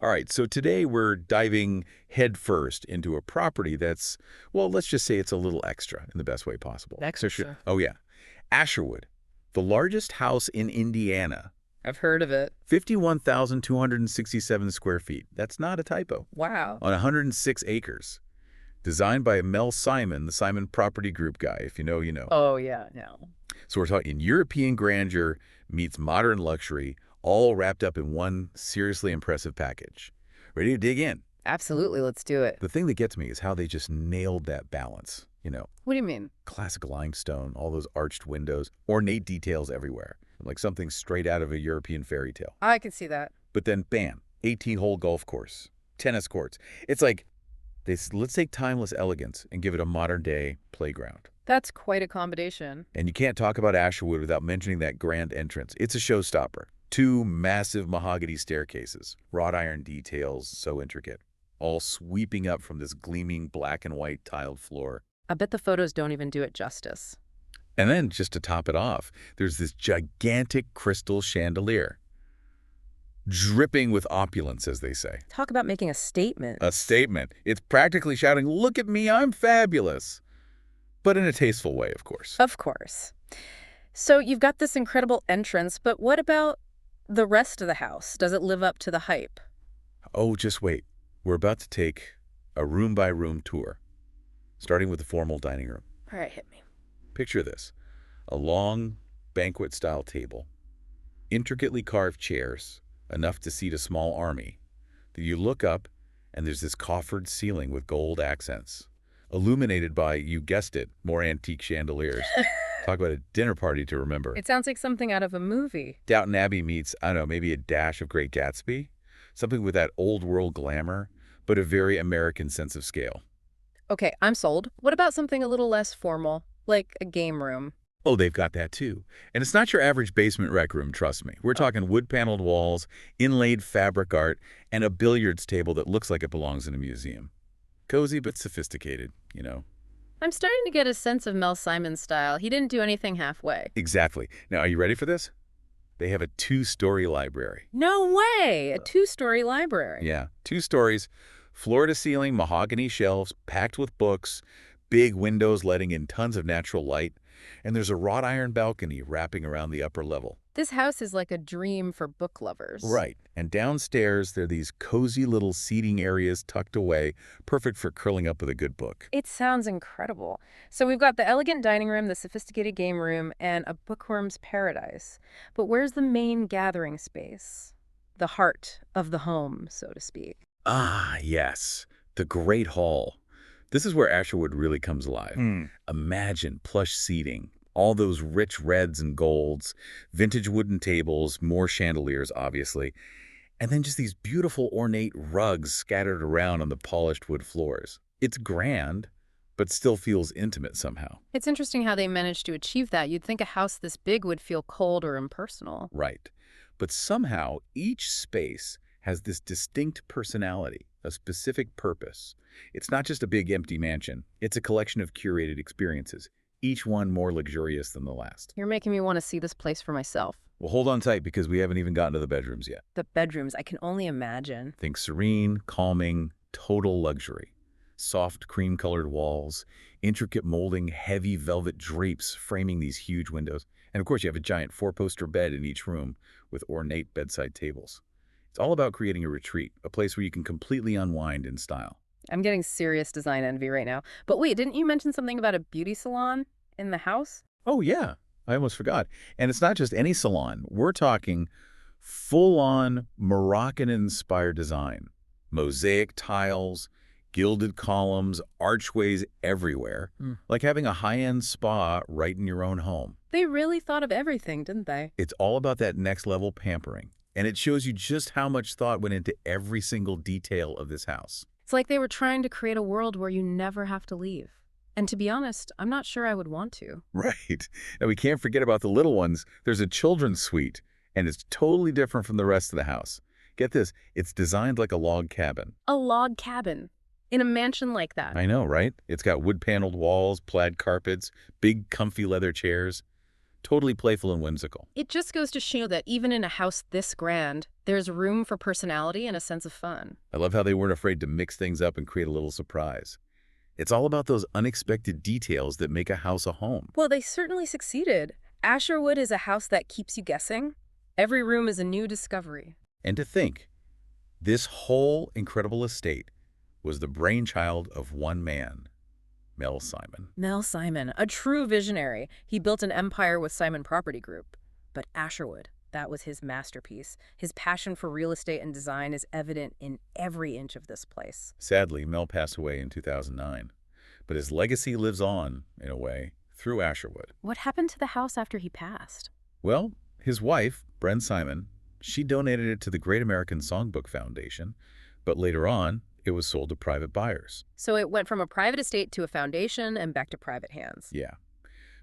All right, so today we're diving headfirst into a property that's, well, let's just say it's a little extra in the best way possible. Extra. Oh, yeah. Asherwood, the largest house in Indiana, I've heard of it. 51,267 square feet. That's not a typo. Wow. On 106 acres. Designed by Mel Simon, the Simon Property Group guy. If you know, you know. Oh, yeah, no. So we're talking European grandeur meets modern luxury, all wrapped up in one seriously impressive package. Ready to dig in? Absolutely, let's do it. The thing that gets me is how they just nailed that balance. You know, What do you mean? classic limestone, all those arched windows, ornate details everywhere, like something straight out of a European fairy tale. I can see that. But then, bam, 18-hole golf course, tennis courts. It's like, let's take timeless elegance and give it a modern-day playground. That's quite a combination. And you can't talk about Asherwood without mentioning that grand entrance. It's a showstopper. Two massive mahogany staircases, wrought iron details so intricate, all sweeping up from this gleaming black and white tiled floor. I bet the photos don't even do it justice. And then, just to top it off, there's this gigantic crystal chandelier, dripping with opulence, as they say. Talk about making a statement. A statement. It's practically shouting, "Look at me, I'm fabulous." But in a tasteful way, of course. Of course. So you've got this incredible entrance, but what about the rest of the house? Does it live up to the hype? Oh, just wait. We're about to take a room-by-room tour, starting with the formal dining room. All right, hit me. Picture this. A long banquet-style table, intricately carved chairs, enough to seat a small army. Then you look up, and there's this coffered ceiling with gold accents, illuminated by, you guessed it, more antique chandeliers. Talk about a dinner party to remember. It sounds like something out of a movie. Downton Abbey meets, I don't know, maybe a dash of Great Gatsby? Something with that old-world glamour, but a very American sense of scale. Okay, I'm sold. What about something a little less formal, like a game room? Oh, they've got that too. And it's not your average basement rec room, trust me. We're talking wood-paneled walls, inlaid fabric art, and a billiards table that looks like it belongs in a museum. Cozy but sophisticated, you know. I'm starting to get a sense of Mel Simon's style. He didn't do anything halfway. Exactly. Now, are you ready for this? They have a 2-story library. No way! A 2-story library. Yeah, 2 stories, floor-to-ceiling mahogany shelves packed with books, big windows letting in tons of natural light, and there's a wrought iron balcony wrapping around the upper level. This house is like a dream for book lovers. Right. And downstairs, there are these cozy little seating areas tucked away, perfect for curling up with a good book. It sounds incredible. So we've got the elegant dining room, the sophisticated game room, and a bookworm's paradise. But where's the main gathering space? The heart of the home, so to speak. Ah, yes. The Great Hall. This is where Asherwood really comes alive. Imagine plush seating, all those rich reds and golds, vintage wooden tables, more chandeliers, obviously, and then just these beautiful ornate rugs scattered around on the polished wood floors. It's grand, but still feels intimate somehow. It's interesting how they managed to achieve that. You'd think a house this big would feel cold or impersonal. Right. But somehow, each space has this distinct personality, a specific purpose. It's not just a big empty mansion. It's a collection of curated experiences, each one more luxurious than the last. You're making me want to see this place for myself. Well, hold on tight because we haven't even gotten to the bedrooms yet. The bedrooms, I can only imagine. Think serene, calming, total luxury. Soft cream-colored walls, intricate molding, heavy velvet drapes framing these huge windows. And of course, you have a giant 4-poster bed in each room with ornate bedside tables. It's all about creating a retreat, a place where you can completely unwind in style. I'm getting serious design envy right now. But wait, didn't you mention something about a beauty salon in the house? Oh, yeah. I almost forgot. And it's not just any salon. We're talking full-on Moroccan-inspired design. Mosaic tiles, gilded columns, archways everywhere. Like having a high-end spa right in your own home. They really thought of everything, didn't they? It's all about that next-level pampering. And it shows you just how much thought went into every single detail of this house. It's like they were trying to create a world where you never have to leave. And to be honest, I'm not sure I would want to. Right. And we can't forget about the little ones. There's a children's suite, and it's totally different from the rest of the house. Get this, it's designed like a log cabin. A log cabin in a mansion like that. I know, right? It's got wood-paneled walls, plaid carpets, big comfy leather chairs. Totally playful and whimsical. It just goes to show that even in a house this grand, there's room for personality and a sense of fun. I love how they weren't afraid to mix things up and create a little surprise. It's all about those unexpected details that make a house a home. Well, they certainly succeeded. Asherwood is a house that keeps you guessing. Every room is a new discovery. And to think, this whole incredible estate was the brainchild of one man, Mel Simon. Mel Simon, a true visionary. He built an empire with Simon Property Group. But Asherwood, that was his masterpiece. His passion for real estate and design is evident in every inch of this place. Sadly, Mel passed away in 2009, but his legacy lives on, in a way, through Asherwood. What happened to the house after he passed? Well, his wife, Bren Simon, she donated it to the Great American Songbook Foundation, but later on, it was sold to private buyers. So it went from a private estate to a foundation and back to private hands. Yeah.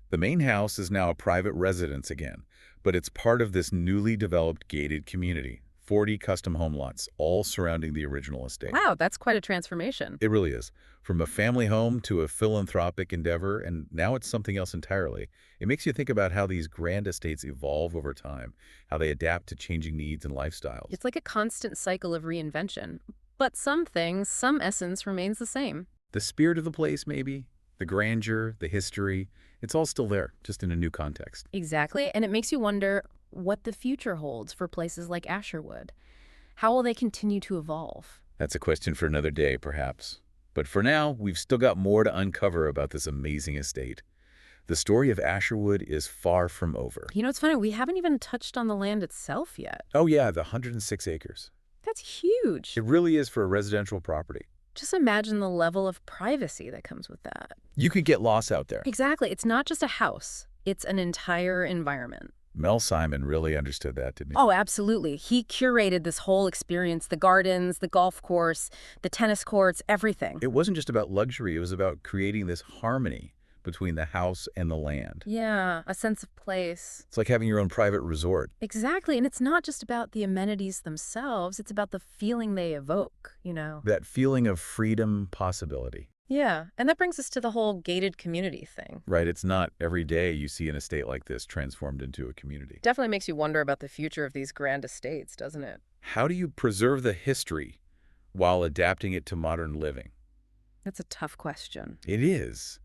The main house is now a private residence again, but it's part of this newly developed gated community, 40 custom home lots, all surrounding the original estate. Wow, that's quite a transformation. It really is. From a family home to a philanthropic endeavor, and now it's something else entirely. It makes you think about how these grand estates evolve over time, how they adapt to changing needs and lifestyles. It's like a constant cycle of reinvention. But some things, some essence remains the same. The spirit of the place, maybe, the grandeur, the history, it's all still there, just in a new context. Exactly, and it makes you wonder what the future holds for places like Asherwood. How will they continue to evolve? That's a question for another day, perhaps. But for now, we've still got more to uncover about this amazing estate. The story of Asherwood is far from over. You know, it's funny, we haven't even touched on the land itself yet. Oh yeah, the 106 acres. That's huge. It really is for a residential property. Just imagine the level of privacy that comes with that. You could get lost out there. Exactly. It's not just a house. It's an entire environment. Mel Simon really understood that, didn't he? Oh, absolutely. He curated this whole experience, the gardens, the golf course, the tennis courts, everything. It wasn't just about luxury. It was about creating this harmony between the house and the land. Yeah, a sense of place. It's like having your own private resort. Exactly. And it's not just about the amenities themselves. It's about the feeling they evoke, you know. That feeling of freedom, possibility. Yeah. And that brings us to the whole gated community thing. Right, it's not every day you see an estate like this transformed into a community. Definitely makes you wonder about the future of these grand estates, doesn't it? How do you preserve the history while adapting it to modern living? That's a tough question. It is.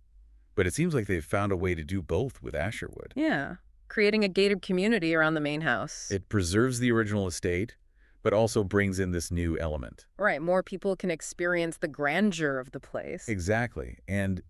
But it seems like they've found a way to do both with Asherwood. Yeah. Creating a gated community around the main house. It preserves the original estate, but also brings in this new element. Right. More people can experience the grandeur of the place. Exactly. And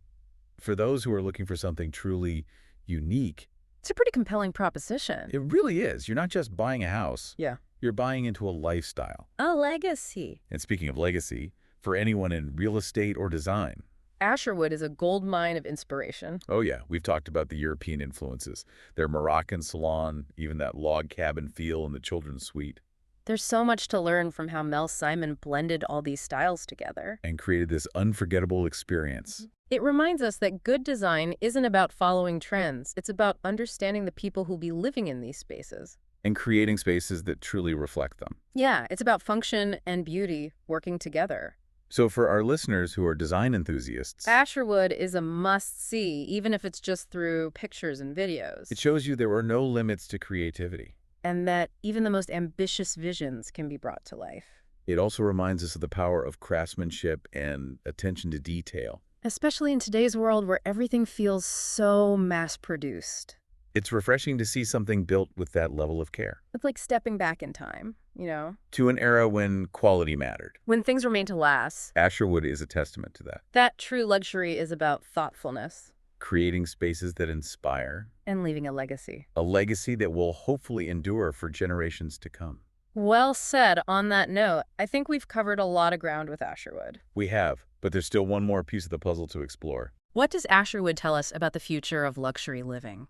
for those who are looking for something truly unique, It's a pretty compelling proposition. it really is. You're not just buying a house. Yeah. You're buying into a lifestyle. A legacy. And speaking of legacy, for anyone in real estate or design, Asherwood is a gold mine of inspiration. oh yeah, we've talked about the European influences. Their Moroccan salon, even that log cabin feel in the children's suite. There's so much to learn from how Mel Simon blended all these styles together. And created this unforgettable experience. It reminds us that good design isn't about following trends. It's about understanding the people who'll be living in these spaces. And creating spaces that truly reflect them. Yeah, it's about function and beauty working together. So for our listeners who are design enthusiasts, Asherwood is a must-see, even if it's just through pictures and videos. it shows you there are no limits to creativity. And that even the most ambitious visions can be brought to life. It also reminds us of the power of craftsmanship and attention to detail. Especially in today's world where everything feels so mass-produced. It's refreshing to see something built with that level of care. It's like stepping back in time, you know? To an era when quality mattered. When things were made to last. Asherwood is a testament to that. That true luxury is about thoughtfulness. Creating spaces that inspire. And leaving a legacy. A legacy that will hopefully endure for generations to come. Well said. On that note, I think we've covered a lot of ground with Asherwood. We have, but there's still one more piece of the puzzle to explore. What does Asherwood tell us about the future of luxury living?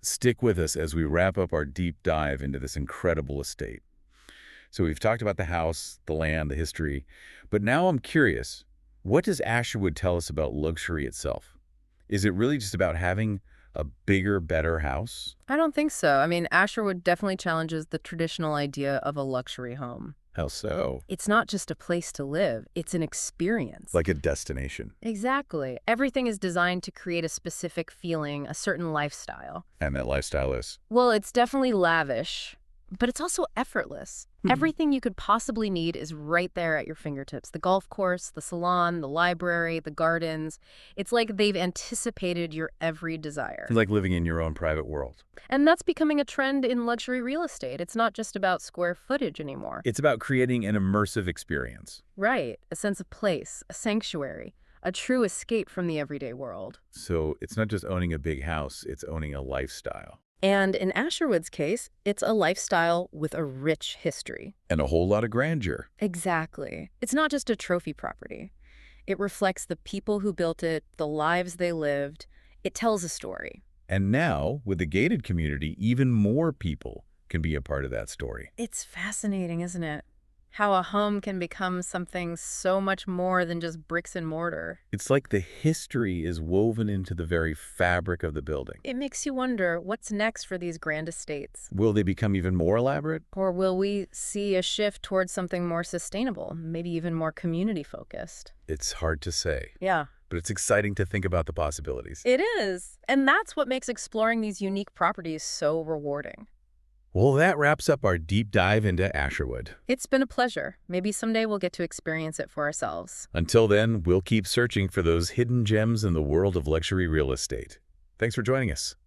Stick with us as we wrap up our deep dive into this incredible estate. So we've talked about the house, the land, the history, but now I'm curious, what does Asherwood tell us about luxury itself? Is it really just about having a bigger, better house? I don't think so. I mean, Asherwood definitely challenges the traditional idea of a luxury home. How so? It's not just a place to live, it's an experience. Like a destination. Exactly. Everything is designed to create a specific feeling, a certain lifestyle. And that lifestyle is. Well, it's definitely lavish, but it's also effortless. Everything you could possibly need is right there at your fingertips. The golf course, the salon, the library, the gardens. It's like they've anticipated your every desire. Like living in your own private world. And that's becoming a trend in luxury real estate. It's not just about square footage anymore. It's about creating an immersive experience. Right. A sense of place, a sanctuary, a true escape from the everyday world. So it's not just owning a big house, it's owning a lifestyle. And in Asherwood's case, it's a lifestyle with a rich history. And a whole lot of grandeur. Exactly. It's not just a trophy property. It reflects the people who built it, the lives they lived. It tells a story. And now, with the gated community, even more people can be a part of that story. It's fascinating, isn't it? How a home can become something so much more than just bricks and mortar. It's like the history is woven into the very fabric of the building. It makes you wonder, what's next for these grand estates? Will they become even more elaborate? Or will we see a shift towards something more sustainable, maybe even more community-focused? It's hard to say, Yeah. but it's exciting to think about the possibilities. It is. And that's what makes exploring these unique properties so rewarding. Well, that wraps up our deep dive into Asherwood. It's been a pleasure. Maybe someday we'll get to experience it for ourselves. Until then, we'll keep searching for those hidden gems in the world of luxury real estate. Thanks for joining us.